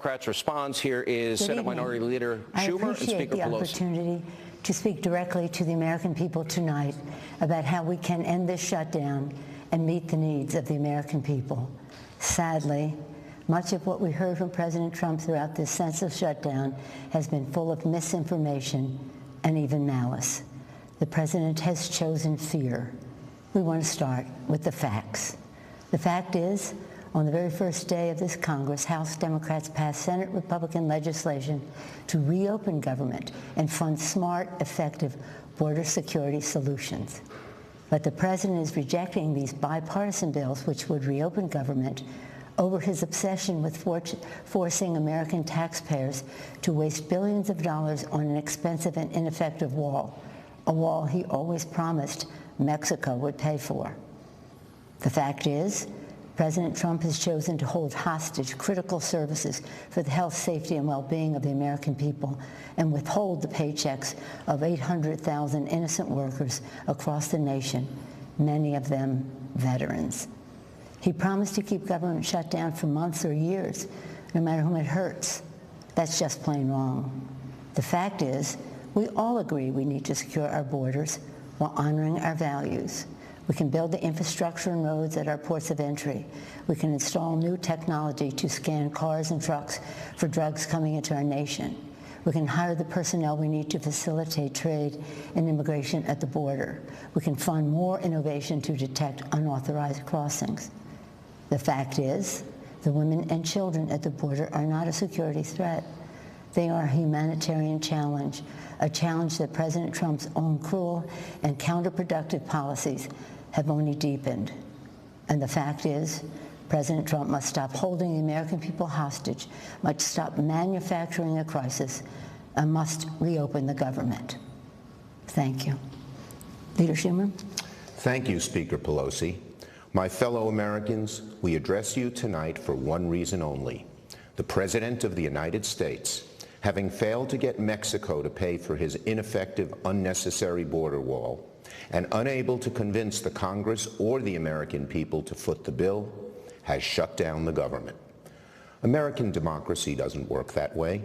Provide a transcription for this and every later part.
Democrats' response. Here is Senate Minority Leader Schumer and Speaker Pelosi. I appreciate the opportunity to speak directly to the American people tonight about how we can end this shutdown and meet the needs of the American people. Sadly, much of what we heard from President Trump throughout this senseless shutdown has been full of misinformation and even malice. The president has chosen fear. We want to start with the facts. The fact is, on the very first day of this Congress, House Democrats passed Senate Republican legislation to reopen government and fund smart, effective border security solutions. But the president is rejecting these bipartisan bills which would reopen government over his obsession with forcing American taxpayers to waste billions of dollars on an expensive and ineffective wall, a wall he always promised Mexico would pay for. The fact is, President Trump has chosen to hold hostage critical services for the health, safety, and well-being of the American people and withhold the paychecks of 800,000 innocent workers across the nation, many of them veterans. He promised to keep government shut down for months or years, no matter whom it hurts. That's just plain wrong. The fact is, we all agree we need to secure our borders while honoring our values. We can build the infrastructure and roads at our ports of entry. We can install new technology to scan cars and trucks for drugs coming into our nation. We can hire the personnel we need to facilitate trade and immigration at the border. We can fund more innovation to detect unauthorized crossings. The fact is, the women and children at the border are not a security threat. They are a humanitarian challenge, a challenge that President Trump's own cruel and counterproductive policies have only deepened. And the fact is, President Trump must stop holding the American people hostage, must stop manufacturing a crisis, and must reopen the government. Thank you. Leader Schumer? Thank you, Speaker Pelosi. My fellow Americans, we address you tonight for one reason only. The President of the United States, having failed to get Mexico to pay for his ineffective, unnecessary border wall, and unable to convince the Congress or the American people to foot the bill, has shut down the government. American democracy doesn't work that way.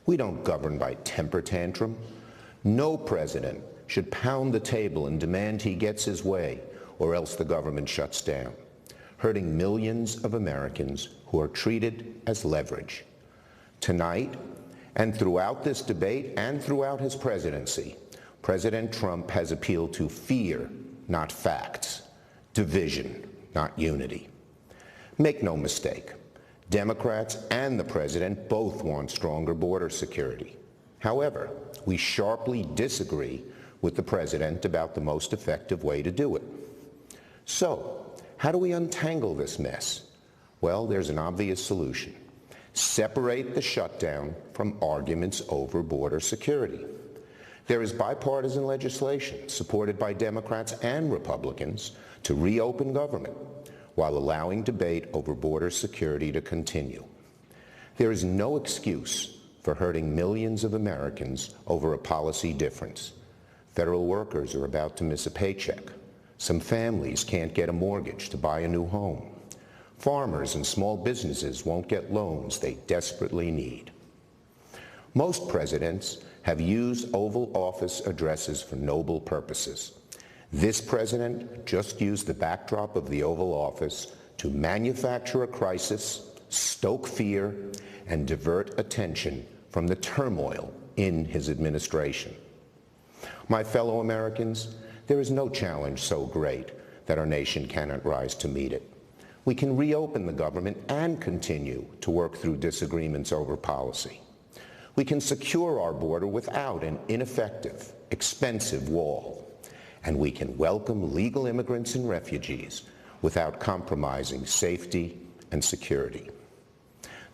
We don't govern by temper tantrum. No president should pound the table and demand he gets his way, or else the government shuts down, hurting millions of Americans who are treated as leverage. Tonight, and throughout this debate and throughout his presidency, President Trump has appealed to fear, not facts, division, not unity. Make no mistake, Democrats and the president both want stronger border security. However, we sharply disagree with the president about the most effective way to do it. So, how do we untangle this mess? Well, there's an obvious solution. Separate the shutdown from arguments over border security. There is bipartisan legislation supported by Democrats and Republicans to reopen government while allowing debate over border security to continue. There is no excuse for hurting millions of Americans over a policy difference. Federal workers are about to miss a paycheck. Some families can't get a mortgage to buy a new home. Farmers and small businesses won't get loans they desperately need. Most presidents have used Oval Office addresses for noble purposes. This president just used the backdrop of the Oval Office to manufacture a crisis, stoke fear, and divert attention from the turmoil in his administration. My fellow Americans, there is no challenge so great that our nation cannot rise to meet it. We can reopen the government and continue to work through disagreements over policy. We can secure our border without an ineffective, expensive wall. And we can welcome legal immigrants and refugees without compromising safety and security.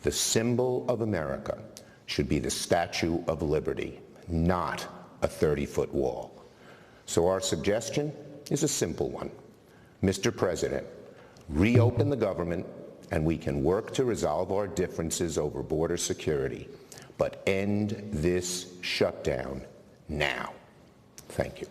The symbol of America should be the Statue of Liberty, not a 30-foot wall. So our suggestion is a simple one. Mr. President, reopen the government and we can work to resolve our differences over border security, but end this shutdown now. Thank you.